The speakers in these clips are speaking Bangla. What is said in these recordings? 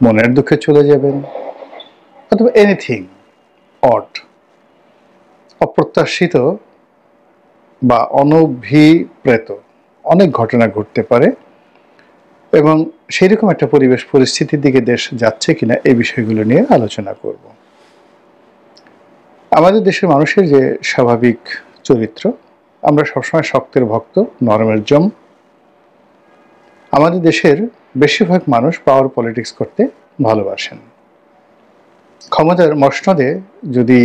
মনের দুঃখে চলে যাবেন, অথবা এনিথিং অড, অপ্রত্যাশিত বা অনভিপ্রেত অনেক ঘটনা ঘটতে পারে, এবং সেরকম একটা পরিবেশ পরিস্থিতির দিকে দেশ যাচ্ছে কিনা এই বিষয়গুলো নিয়ে আলোচনা করব। আমাদের দেশের মানুষের যে স্বাভাবিক চরিত্র, আমরা সবসময় শক্তের ভক্ত, নরমের জম। আমাদের দেশের বেশিরভাগ মানুষ পাওয়ার পলিটিক্স করতে ভালোবাসেন। ক্ষমতার মসনদে যদি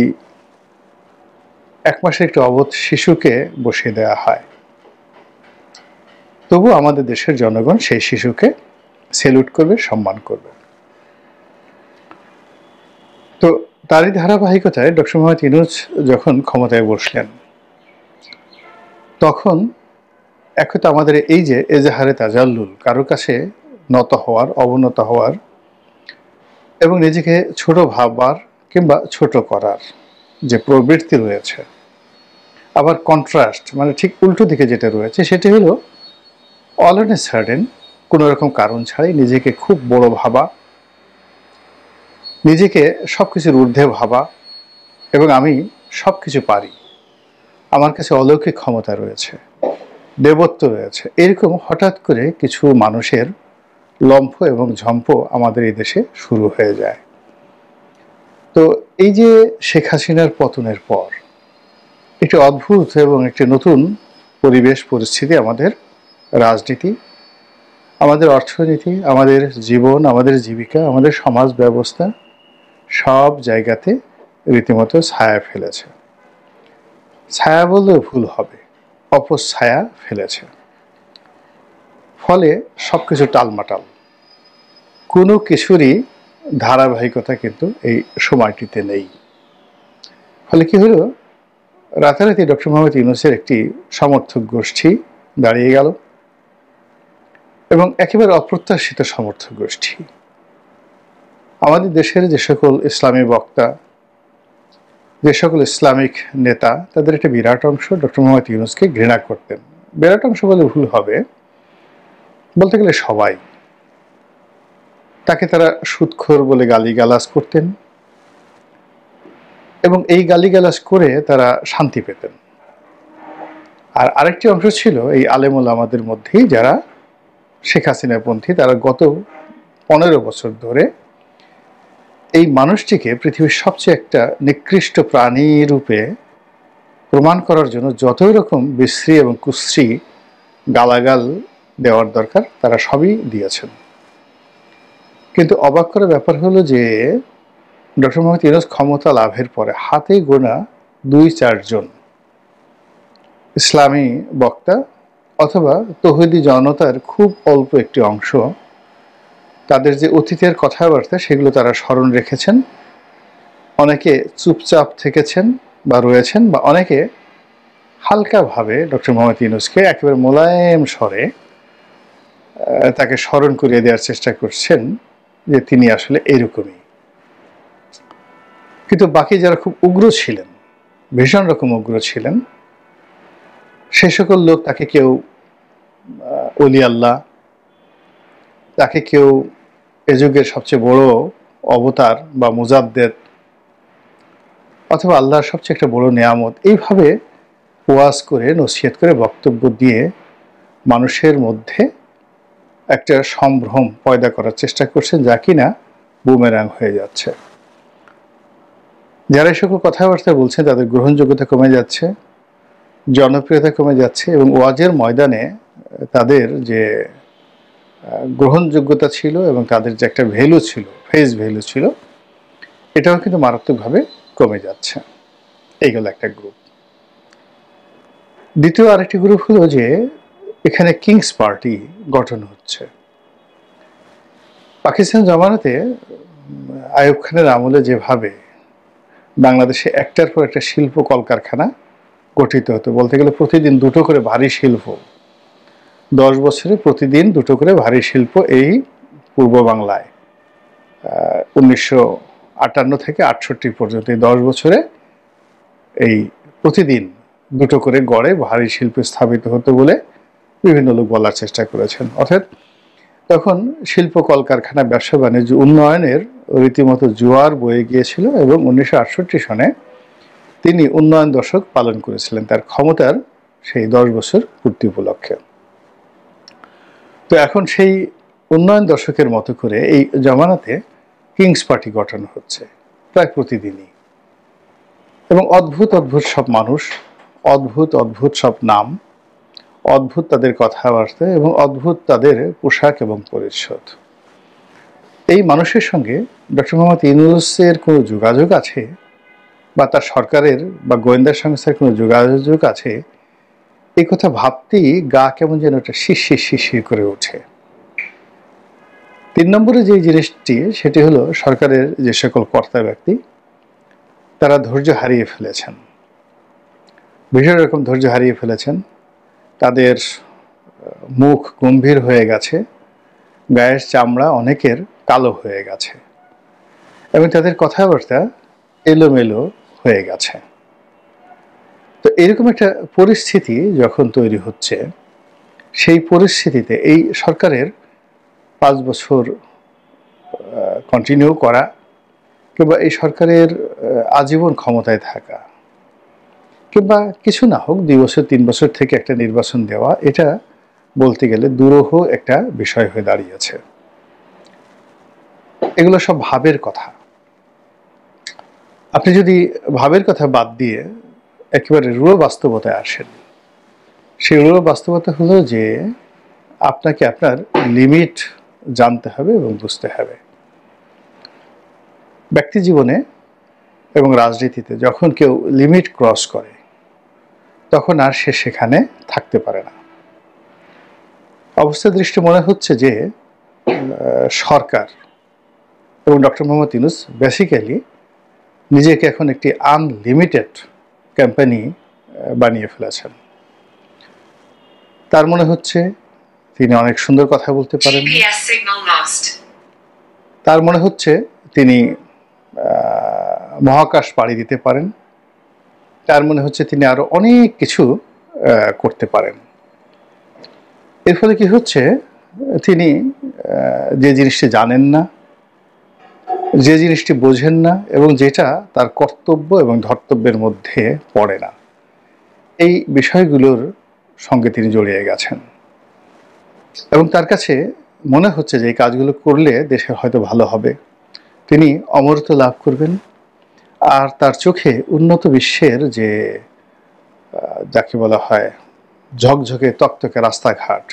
1 মাসের একটি অবোধ শিশুকে বসিয়ে দেওয়া হয়, তবু আমাদের দেশের জনগণ সেই শিশুকে সেলুট করবে, সম্মান করবে। তো তারই ধারাবাহিকতায় ডক্টর মোহাম্মদ ইউনূস যখন ক্ষমতায় বসলেন, তখন তো আমাদের এই যে এজাহারে তাজাল্লুল, কারোর কাছে নত হওয়ার, অবনত হওয়ার এবং নিজেকে ছোট ভাববার কিংবা ছোট করার যে প্রবৃত্তি রয়েছে, আবার কন্ট্রাস্ট মানে ঠিক উল্টো দিকে যেটা রয়েছে, সেটি হলো অল অন এ সাডেন, কোনো রকম কারণ ছাড়াই নিজেকে খুব বড় ভাবা, নিজেকে সব কিছুর ঊর্ধ্বে ভাবা, এবং আমি সব কিছু পারি, আমার কাছে অলৌকিক ক্ষমতা রয়েছে, দেবত্ব রয়েছে, এরকম হঠাৎ করে কিছু মানুষের লম্ফ এবং ঝম্প আমাদের এই দেশে শুরু হয়ে যায়। তো এই যে শেখ হাসিনার পতনের পর একটি অদ্ভুত এবং একটি নতুন পরিবেশ পরিস্থিতি আমাদের রাজনীতি, আমাদের অর্থনীতি, আমাদের জীবন, আমাদের জীবিকা, আমাদের সমাজ ব্যবস্থা সব জায়গাতে রীতিমতো ছায়া ফেলেছে। ছায়া বললেও ভুল হবে, অপছায়া ফেলেছে। ফলে সব কিছু টালমাটাল, কোনো কিছুরই ধারাবাহিকতা কিন্তু এই সময়টিতে নেই। ফলে কি হলো, রাতারাতি ডক্টর মোহাম্মদ ইউনূসের একটি সমর্থক গোষ্ঠী দাঁড়িয়ে গেল, এবং একেবারে অপ্রত্যাশিত সমর্থক গোষ্ঠী। আমাদের দেশের যে সকল ইসলামী বক্তা, যে সকল ইসলামিক নেতা, তাদের একটা বিরাট অংশ ডক্টর মোহাম্মদ ইউনূসকে ঘৃণা করতেন। বিরাট অংশ বলে ভুল হবে, বলতে গেলে সবাই। তাকে তারা সুদখোর বলে গালিগালাজ করতেন, এবং এই গালিগালাজ করে তারা শান্তি পেতেন। আর আরেকটি অংশ ছিল এই আলেম ওলামাদের মধ্যেই যারা শেখ হাসিনাপন্থী, তারা গত 15 বছর ধরে এই মানুষটিকে পৃথিবীর সবচেয়ে একটা নিকৃষ্ট প্রাণী রূপে প্রমাণ করার জন্য যতই রকম বিশ্রী এবং কুশ্রী গালাগাল দেওয়ার দরকার তারা সবই দিয়েছেন। কিন্তু অবাক করার ব্যাপার হলো যে ডক্টর মোহাম্মদ ইউনূস ক্ষমতা লাভের পরে হাতে গোনা 2-4 জন ইসলামী বক্তা অথবা তৌহিদি জনতার খুব অল্প একটি অংশ তাদের যে অতীতের কথাবার্তা সেগুলো তারা স্মরণ রেখেছেন। অনেকে চুপচাপ থেকেছেন বা রয়েছেন, বা অনেকে হালকাভাবে ডক্টর মোহাম্মদ ইউনূসকে একেবারে মোলায়েম স্বরে তাকে স্মরণ করিয়ে দেওয়ার চেষ্টা করছেন যে তিনি আসলে এরকমই। কিন্তু বাকি যারা খুব উগ্র ছিলেন, ভীষণ রকম উগ্র ছিলেন, সে সকল লোক তাকে কেউ ওলি আল্লাহ, তাকে কেউ এ যুগের সবচেয়ে বড় অবতার বা মুজাদ্দেদ, অথবা আল্লাহর সবচেয়ে একটা বড় নেয়ামত, এইভাবে ওয়াজ করে, নসিহত করে, বক্তব্য দিয়ে মানুষের মধ্যে একটা সম্ভ্রম পয়দা করার চেষ্টা করছেন, যা কিনা বুমেরাং হয়ে যাচ্ছে। যারা এই সকল কথাবার্তা বলছেন তাদের গ্রহণযোগ্যতা কমে যাচ্ছে, জনপ্রিয়তা কমে যাচ্ছে, এবং ওয়াজের ময়দানে তাদের যে গ্রহণযোগ্যতা ছিল এবং তাদের যে একটা ভ্যালু ছিল, ফেস ভ্যালু ছিল, এটাও কিন্তু মারাত্মকভাবে কমে যাচ্ছে। এইগুলো একটা গ্রুপ। দ্বিতীয় আরেকটি গ্রুপ হলো যে এখানে কিংস পার্টি গঠন হচ্ছে। পাকিস্তান জমানাতে আইয়ুব খানের আমলে যেভাবে বাংলাদেশে একটার পর একটা শিল্প কলকারখানা গঠিত হতো, বলতে গেলে প্রতিদিন 2টো করে ভারী শিল্প, 10 বছরে প্রতিদিন 2টো করে ভারী শিল্প এই পূর্ব বাংলায় 1958 থেকে 68 পর্যন্ত এই 10 বছরে এই প্রতিদিন 2টো করে গড়ে ভারী শিল্প স্থাপিত হতো বলে বিভিন্ন লোক বলার চেষ্টা করেছেন। অর্থাৎ তখন শিল্প কলকারখানা ব্যবসা বাণিজ্য উন্নয়নের রীতিমতো জোয়ার বয়ে গিয়েছিল এবং 1968 সনে তিনি উন্নয়ন দশক পালন করেছিলেন তার ক্ষমতার সেই 10 বছর পূর্তি উপলক্ষে। তো এখন সেই উন্নয়ন দশকের মতো করে এই জমানাতে কিংস পার্টি গঠন হচ্ছে প্রায় প্রতিদিনই, এবং অদ্ভুত অদ্ভুত সব মানুষ, অদ্ভুত অদ্ভুত সব নাম, অদ্ভুত তাদের কথাবার্তা এবং অদ্ভুত তাদের পোশাক এবং পরিচ্ছদ। এই মানুষের সঙ্গে ডক্টর মোহাম্মদ ইউনূসের কোনো যোগাযোগ আছে বা তার সরকারের বা গোয়েন্দা সংস্থার কোনো যোগাযোগ আছে, এই কথা ভাবতেই গা কেমন যেন একটা শিরশির শিরশির করে ওঠে। 3 নম্বরে যে জিনিসটি, সেটি হলো সরকারের যে সকল কর্তা ব্যক্তি তারা ধৈর্য হারিয়ে ফেলেছেন, ভীষণ রকম ধৈর্য হারিয়ে ফেলেছেন। তাদের মুখ গম্ভীর হয়ে গেছে, গায়ের চামড়া অনেকের কালো হয়ে গেছে এবং তাদের কথাবার্তা এলোমেলো হয়ে গেছে। তো এরকম একটা পরিস্থিতি যখন তৈরি হচ্ছে, সেই পরিস্থিতিতে এই সরকারের 5 বছর কন্টিনিউ করা কিংবা এই সরকারের আজীবন ক্ষমতায় থাকা কিংবা কিছু না হোক 2 বছর 3 বছর থেকে একটা নির্বাচন দেওয়া, এটা বলতে গেলে দুরূহ একটা বিষয় হয়ে দাঁড়িয়েছে। এগুলো সব ভাবের কথা। আপনি যদি ভাবের কথা বাদ দিয়ে একেবারে রূঢ় বাস্তবতায় আসেন, সেই রূঢ় বাস্তবতা হলো যে আপনাকে আপনার লিমিট জানতে হবে এবং বুঝতে হবে। ব্যক্তি জীবনে এবং রাজনীতিতে যখন কেউ লিমিট ক্রস করে তখন আর সে সেখানে থাকতে পারে না। অবস্থা দৃষ্টি মনে হচ্ছে যে সরকার এবং ডক্টর মোহাম্মদ ইউনূস বেসিক্যালি নিজেকে এখন একটি আনলিমিটেড কোম্পানি বানিয়ে ফেলেছেন। তার মনে হচ্ছে তিনি অনেক সুন্দর কথা বলতে পারেন, তার মনে হচ্ছে তিনি মহাকাশ পাড়ি দিতে পারেন, তার মনে হচ্ছে তিনি আরো অনেক কিছু করতে পারেন। এর ফলে কি হচ্ছে, তিনি যে জিনিসটি জানেন না, যে জিনিসটি বোঝেন না এবং যেটা তার কর্তব্য এবং ধর্তব্যের মধ্যে পড়ে না, এই বিষয়গুলোর সঙ্গে তিনি জড়িয়ে গেছেন এবং তার কাছে মনে হচ্ছে যে এই কাজগুলো করলে দেশের হয়তো ভালো হবে, তিনি অমরত্ব লাভ করবেন, আর তার চোখে উন্নত বিশ্বের যে যাকে বলা হয় ঝকঝকে তকতকে রাস্তাঘাট,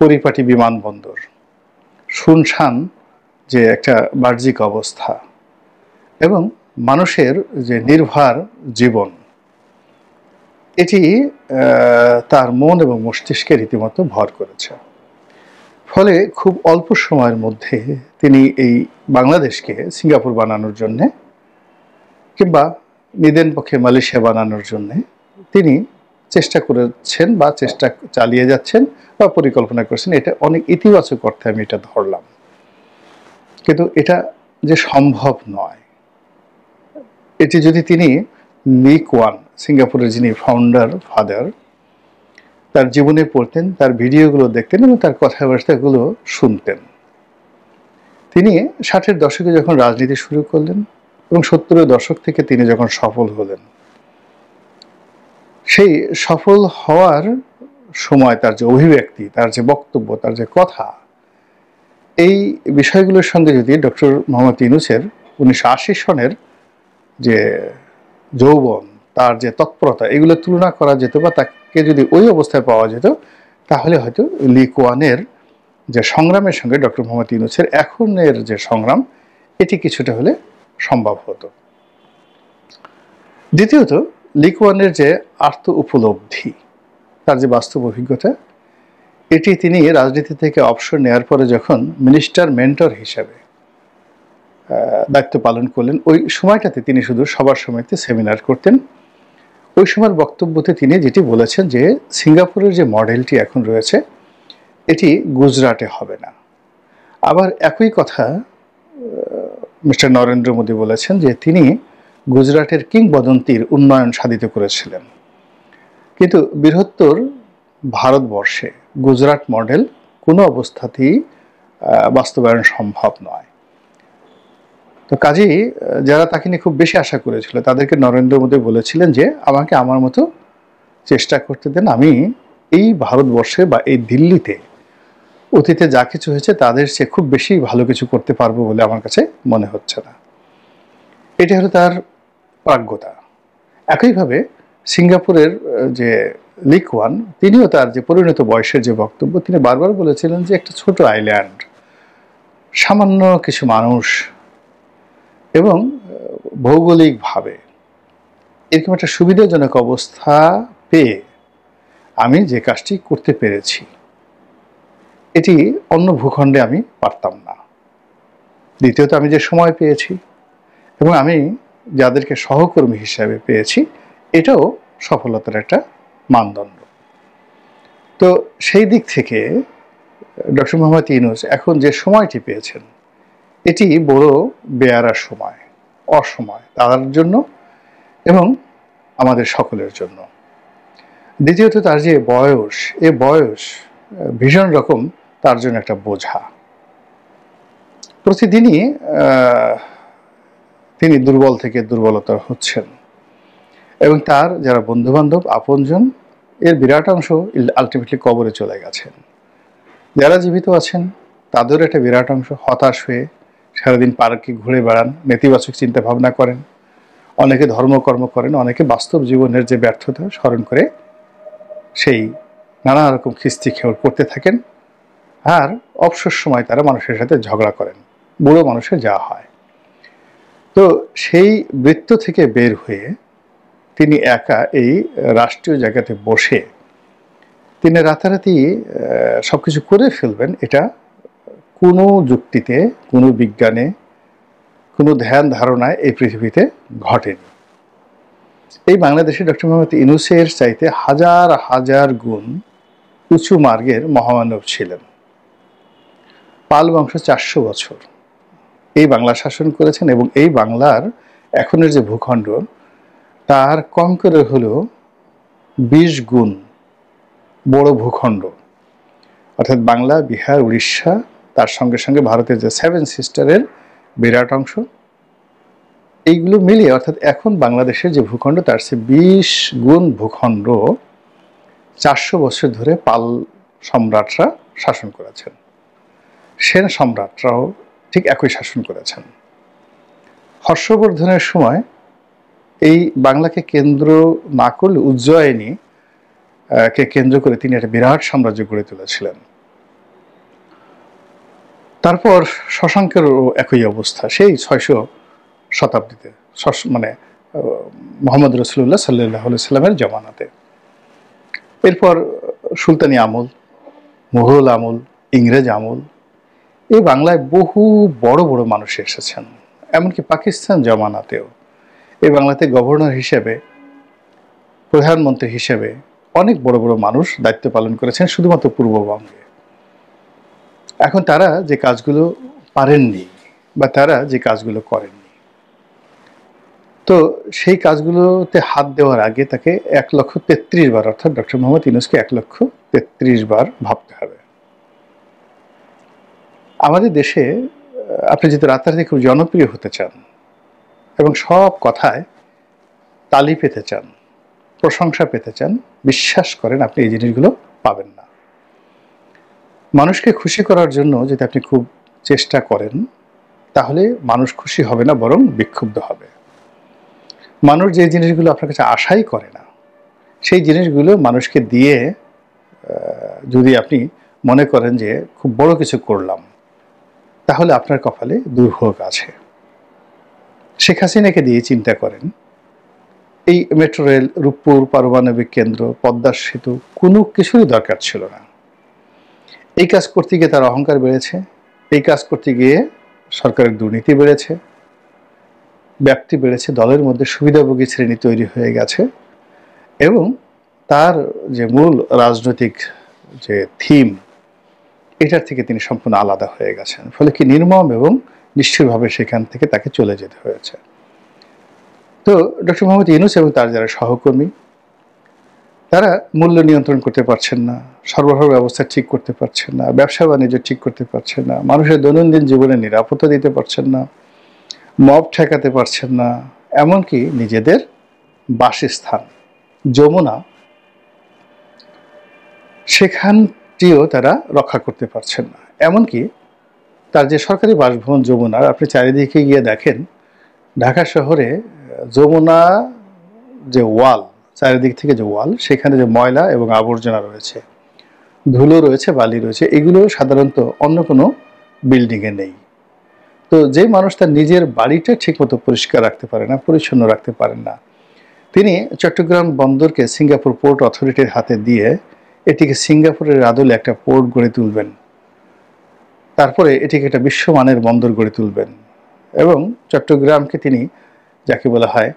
পরিপাটি বিমানবন্দর, শুনশান যে একটা বাহ্যিক অবস্থা এবং মানুষের যে নির্ভর জীবন, এটি তার মন এবং মস্তিষ্কে রীতিমতো ভর করেছে। ফলে খুব অল্প সময়ের মধ্যে তিনি এই বাংলাদেশকে সিঙ্গাপুর বানানোর জন্যে কিংবা নিদেন পক্ষে মালয়েশিয়া বানানোর জন্যে তিনি চেষ্টা করেছেন বা চেষ্টা চালিয়ে যাচ্ছেন বা পরিকল্পনা করেছেন। এটা অনেক ইতিবাচক অর্থে আমি এটা ধরলাম, কিন্তু এটা যে সম্ভব নয়। এটি যদি তিনি লি কুয়ান, সিঙ্গাপুরের যিনি ফাউন্ডার ফাদার, তার জীবনে পড়তেন, তার ভিডিওগুলো দেখতেন এবং তার কথাবার্তাগুলো শুনতেন, তিনি 60-এর দশকে যখন রাজনীতি শুরু করলেন এবং 70-এর দশক থেকে তিনি যখন সফল হলেন, সেই সফল হওয়ার সময় তার যে অভিব্যক্তি, তার যে বক্তব্য, তার যে কথা, এই বিষয়গুলোর সঙ্গে যদি ডক্টর মোহাম্মদ ইউনূসের 1980 সনের যে যৌবন, তার যে তৎপরতা, এগুলো তুলনা করা যেত বা তাকে যদি ওই অবস্থায় পাওয়া যেত, তাহলে হয়তো লি কুয়ানের যে সংগ্রামের সঙ্গে ডক্টর মোহাম্মদ ইউনূসের এখনের যে সংগ্রাম, এটি কিছুটা হলে সম্ভব হতো। দ্বিতীয়ত, লি কুয়ানের যে আত্ম উপলব্ধি, তার যে বাস্তব অভিজ্ঞতা, এটি তিনি রাজনীতি থেকে অবসর নেওয়ার পরে যখন মিনিস্টার মেন্টর হিসাবে দায়িত্ব পালন করলেন, ওই সময়টাতে তিনি শুধু সবার সময়তে সেমিনার করতেন। ওই সময়ের বক্তব্যতে তিনি যেটি বলেছেন যে সিঙ্গাপুরের যে মডেলটি এখন রয়েছে এটি গুজরাটে হবে না। আবার একই কথা মিস্টার নরেন্দ্র মোদী বলেছেন যে তিনি গুজরাটের কিংবদন্তির উন্নয়ন সাধিত করেছিলেন, কিন্তু বৃহত্তর ভারতবর্ষে গুজরাট মডেল কোনো অবস্থাতেই বাস্তবায়ন সম্ভব নয়। তো কাজেই যারা তাকে নিয়ে খুব বেশি আশা করেছিল তাদেরকে নরেন্দ্র মোদী বলেছিলেন যে আমাকে আমার মতো চেষ্টা করতে দেন, আমি এই ভারতবর্ষে বা এই দিল্লিতে অতীতে যা কিছু হয়েছে তাদের চেয়ে খুব বেশি ভালো কিছু করতে পারবো বলে আমার কাছে মনে হচ্ছে না। এটি হলো তার প্রাজ্ঞতা। একইভাবে সিঙ্গাপুরের যে লি কুয়ান, তিনিও তার যে পরিণত বয়সের যে বক্তব্য, তিনি বারবার বলেছিলেন যে একটা ছোট আইল্যান্ড, সামান্য কিছু মানুষ এবং ভৌগোলিকভাবে এরকম একটা সুবিধাজনক অবস্থা পেয়ে আমি যে কাজটি করতে পেরেছি এটি অন্য ভূখণ্ডে আমি পারতাম না। দ্বিতীয়ত আমি যে সময় পেয়েছি এবং আমি যাদেরকে সহকর্মী হিসাবে পেয়েছি এটাও সফলতার একটা মানদণ্ড। তো সেই দিক থেকে ডক্টর মোহাম্মদ ইউনূস এখন যে সময়টি পেয়েছেন এটি বড় বেয়ারা সময়, অসময় তার জন্য এবং আমাদের সকলের জন্য। দ্বিতীয়ত তার যে বয়স, এ বয়স ভীষণ রকম তার জন্য একটা বোঝা। প্রতিদিনই তিনি দুর্বল থেকে দুর্বলতর হচ্ছেন এবং তার যারা বন্ধুবান্ধব আপনজন এর বিরাট অংশ আলটিমেটলি কবরে চলে গেছেন। যারা জীবিত আছেন তাদের একটা বিরাট অংশ হতাশ হয়ে সারাদিন পার্কে ঘুরে বেড়ান, নেতিবাচক চিন্তা ভাবনা করেন, অনেকে ধর্মকর্ম করেন, অনেকে বাস্তব জীবনের যে ব্যর্থতা স্মরণ করে সেই নানা রকম খিস্তি খেউর করতে থাকেন। আর অবসর সময় তারা মানুষের সাথে ঝগড়া করেন, বুড়ো মানুষের যা হয়। তো সেই বৃত্ত থেকে বের হয়ে তিনি একা এই রাষ্ট্রীয় জায়গাতে বসে তিনি রাতারাতি সবকিছু করে ফেলবেন, এটা কোনো যুক্তিতে, কোনো বিজ্ঞানে, কোনো ধ্যান ধারণায় এই পৃথিবীতে ঘটেনি। এই বাংলাদেশে ডক্টর মোহাম্মদ ইউনূসের চাইতে হাজার হাজার গুণ উঁচু মার্গের মহামানব ছিলেন। পাল বংশ 400 বছর এই বাংলা শাসন করেছেন এবং এই বাংলার এখনের যে ভূখণ্ড তার কম করে হলো 20 গুণ বড় ভূখণ্ড, অর্থাৎ বাংলা, বিহার, উড়িষ্যা, তার সঙ্গে সঙ্গে ভারতের যে 7 সিস্টারের বিরাট অংশ, এইগুলো মিলিয়ে অর্থাৎ এখন বাংলাদেশের যে ভূখণ্ড তার চেয়ে 20 গুণ ভূখণ্ড 400 বছর ধরে পাল সম্রাটরা শাসন করেছেন। সেন সম্রাটরাও ঠিক একই শাসন করেছেন। হর্ষবর্ধনের সময় এই বাংলাকে কেন্দ্র না করলে উজ্জয়িনী কে কেন্দ্র করে তিনি একটা বিরাট সাম্রাজ্য গড়ে তুলেছিলেন। তারপর শশাঙ্কেরও একই অবস্থা, সেই 600 শতাব্দীতে, মানে মোহাম্মদ রসুল্লাহ সাল্লাল্লাহু আলাইহি সাল্লামের জামানাতে। এরপর সুলতানি আমল, মুঘল আমল, ইংরেজ আমল, এই বাংলায় বহু বড় বড় মানুষ এসেছেন। এমনকি পাকিস্তান জামানাতেও এই বাংলাতে গভর্নর হিসেবে, প্রধানমন্ত্রী হিসেবে অনেক বড় বড় মানুষ দায়িত্ব পালন করেছেন শুধুমাত্র পূর্ববঙ্গে। এখন তারা যে কাজগুলো পারেননি বা তারা যে কাজগুলো করেননি, তো সেই কাজগুলোতে হাত দেওয়ার আগে তাকে 1,33,000 বার, অর্থাৎ ডক্টর মোহাম্মদ ইউনূসকে 1,33,000 বার ভাবতে হবে। আমাদের দেশে আপনি যদি রাতারাতি খুব জনপ্রিয় হতে চান এবং সব কথায় তালি পেতে চান, প্রশংসা পেতে চান, বিশ্বাস করেন আপনি এই জিনিসগুলো পাবেন না। মানুষকে খুশি করার জন্য যদি আপনি খুব চেষ্টা করেন তাহলে মানুষ খুশি হবে না, বরং বিক্ষুব্ধ হবে। মানুষ যে জিনিসগুলো আপনার কাছে আশাই করে না সেই জিনিসগুলো মানুষকে দিয়ে যদি আপনি মনে করেন যে খুব বড় কিছু করলাম, তাহলে আপনার কপালে দুর্ভোগ আছে। শেখ হাসিনাকে দিয়ে চিন্তা করেন, এই মেট্রো রেল, রূপপুর পারমাণবিক কেন্দ্র, পদ্মা সেতু কোনো কিছুরই দরকার ছিল না। এই কাজ করতে গিয়ে তার অহংকার বেড়েছে, এই কাজ করতে গিয়ে সরকারের দুর্নীতি বেড়েছে, ব্যাপ্তি বেড়েছে, দলের মধ্যে সুবিধাভোগী শ্রেণী তৈরি হয়ে গেছে এবং তার যে মূল রাজনৈতিক যে থিম এটার থেকে তিনি সম্পূর্ণ আলাদা হয়ে গেছেন। ফলে কি নির্মম এবং নিশ্চয়ভাবে সেখান থেকে তাকে চলে যেতে হয়েছে। তো ডক্টর মোহাম্মদ ইউনূস এবং তার যারা সহকর্মী তারা মূল্য নিয়ন্ত্রণ করতে পারছেন না, সরবরাহ ব্যবস্থা ঠিক করতে পারছেন না, ব্যবসা বাণিজ্য ঠিক করতে পারছেন না, মানুষের দৈনন্দিন জীবনে নিরাপত্তা দিতে পারছেন না, মব ঠেকাতে পারছেন না, এমনকি নিজেদের বাসস্থান যমুনা সেখানটিও তারা রক্ষা করতে পারছেন না। এমনকি তার যে সরকারি বাসভবন যমুনার, আপনি চারিদিকে গিয়ে দেখেন ঢাকা শহরে যমুনা যে ওয়াল, চারিদিক থেকে যে ওয়াল, সেখানে যে ময়লা এবং আবর্জনা রয়েছে, ধুলো রয়েছে, বালি রয়েছে, এগুলো সাধারণত অন্য কোনো বিল্ডিংয়ে নেই। তো যে মানুষ তার নিজের বাড়িটা ঠিকমতো পরিষ্কার রাখতে পারে না, পরিচ্ছন্ন রাখতে পারেন না, তিনি চট্টগ্রাম বন্দরকে সিঙ্গাপুর পোর্ট অথরিটির হাতে দিয়ে এটিকে সিঙ্গাপুরের আদলে একটা পোর্ট গড়ে তুলবেন, তারপরে এটিকে একটা বিশ্বমানের বন্দর গড়ে তুলবেন এবং চট্টগ্রামকে তিনি যাকে বলা হয়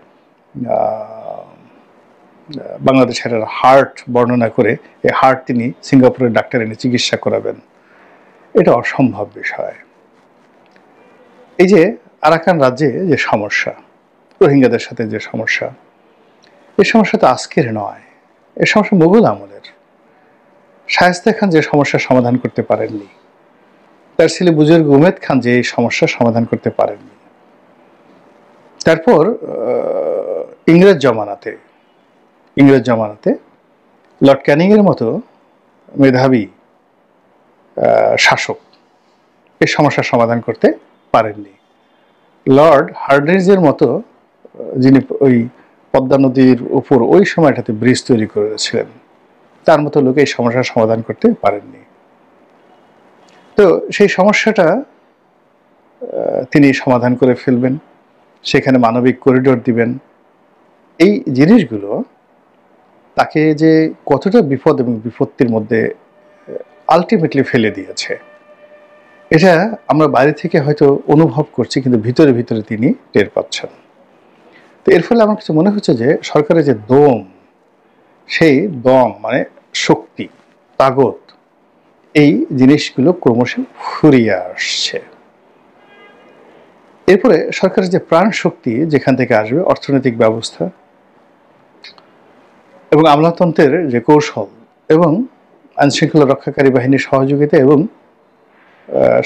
বাংলাদেশের হার্ট বর্ণনা করে, এই হার্ট তিনি সিঙ্গাপুরের ডাক্তার এনে চিকিৎসা করাবেন। এটা অসম্ভব বিষয়। এই যে আরাকান রাজ্যে যে সমস্যা, রোহিঙ্গাদের সাথে যে সমস্যা, এই সমস্যা তো আজকের নয়, এই সমস্যা মুঘল আমলের। শায়েস্তা খান যে সমস্যার সমাধান করতে পারেননি, তার ছেলে বুজুর্গ উমেদ খান যে এই সমস্যার সমাধান করতে পারেননি, তারপর ইংরেজ জমানাতে লর্ড ক্যানিংয়ের মতো মেধাবী শাসক এই সমস্যার সমাধান করতে পারেননি। লর্ড হার্ডিঞ্জের মতো, যিনি ওই পদ্মা নদীর উপর ওই সময়টাতে ব্রিজ তৈরি করেছিলেন, তার মতো লোক এই সমস্যার সমাধান করতে পারেননি। তো সেই সমস্যাটা তিনি সমাধান করে ফেলবেন, সেখানে মানবিক করিডোর দিবেন। এই জিনিসগুলো তাকে যে কতটা বিপদ এবং বিপত্তির মধ্যে আলটিমেটলি ফেলে দিয়েছে, এটা আমরা বাইরে থেকে হয়তো অনুভব করছি, কিন্তু ভিতরে ভিতরে তিনি টের পাচ্ছেন। তো এর ফলে আমার কাছে মনে হচ্ছে যে সরকারের যে দম, সেই দম মানে শক্তি, তাগত, এই জিনিসগুলো ক্রমশ ফুরিয়ে আসছে। এরপরে সরকারের যে প্রাণ শক্তি যেখান থেকে আসবে, অর্থনৈতিক ব্যবস্থা এবং আমলাতন্ত্রের যে কৌশল এবং আইনশৃঙ্খলা রক্ষাকারী বাহিনীর সহযোগিতা এবং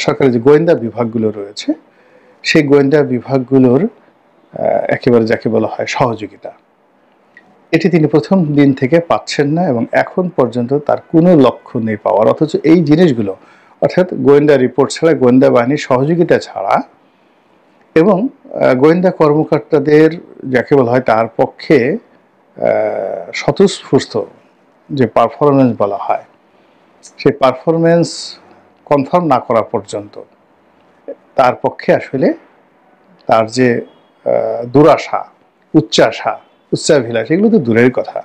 সরকারের যে গোয়েন্দা বিভাগগুলো রয়েছে, সেই গোয়েন্দা বিভাগগুলোর একেবারে যাকে বলা হয় সহযোগিতা, এটি তিনি প্রথম দিন থেকে পাচ্ছেন না এবং এখন পর্যন্ত তার কোনো লক্ষ্য নেই পাওয়ার। অথচ এই জিনিসগুলো, অর্থাৎ গোয়েন্দা রিপোর্ট ছাড়া, গোয়েন্দা বাহিনীর সহযোগিতা ছাড়া এবং গোয়েন্দা কর্মকর্তাদের যাকে বলা হয় তার পক্ষে স্বতঃস্ফূর্ত যে পারফরমেন্স বলা হয়, সেই পারফরমেন্স কনফার্ম না করা পর্যন্ত তার পক্ষে আসলে তার যে দুরাশা, উচ্চাভিলাষ, এগুলো তো দূরের কথা,